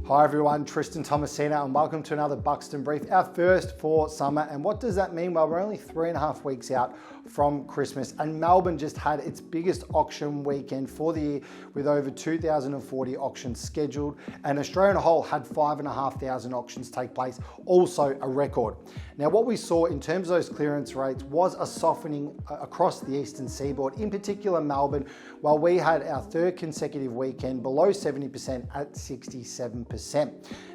Hi everyone, Tristan Thomasina and welcome to another Buxton Brief, our first for summer. And what does that mean? Well, we're only 3.5 weeks out from Christmas and Melbourne just had its biggest auction weekend for the year with over 2,040 auctions scheduled, and Australia as a whole had 5,500 auctions take place, also a record. Now what we saw in terms of those clearance rates was a softening across the eastern seaboard, in particular Melbourne, while we had our third consecutive weekend below 70% at 67%.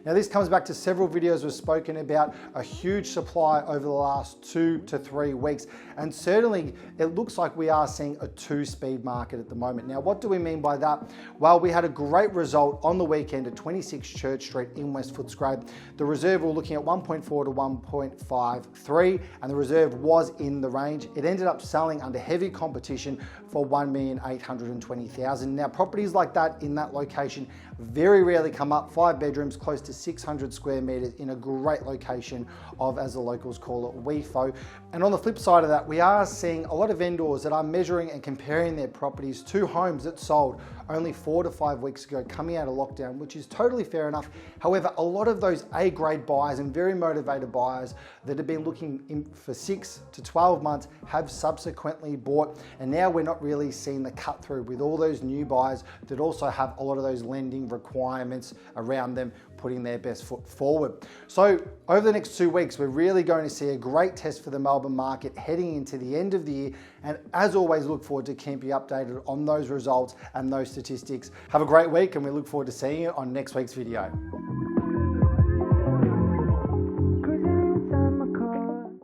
Now this comes back to several videos we've spoken about a huge supply over the last 2 to 3 weeks, and certainly it looks like we are seeing a two-speed market at the moment. Now what do we mean by that? Well, we had a great result on the weekend at 26 Church Street in West Footscray. The reserve, we're looking at 1.4 to 1.53 and the reserve was in the range. It ended up selling under heavy competition for 1,820,000. Now properties like that in that location very rarely come up. 5 bedrooms, close to 600 square meters in a great location of, as the locals call it, WeFo. And on the flip side of that, we are seeing a lot of vendors that are measuring and comparing their properties to homes that sold only 4 to 5 weeks ago coming out of lockdown, which is totally fair enough. However, a lot of those A-grade buyers and very motivated buyers that have been looking for 6 to 12 months have subsequently bought, and now we're not really seeing the cut through with all those new buyers that also have a lot of those lending requirements around them putting their best foot forward. So over the next 2 weeks, we're really going to see a great test for the Melbourne market heading into the end of the year. And as always, look forward to keeping you updated on those results and those statistics. Have a great week and we look forward to seeing you on next week's video.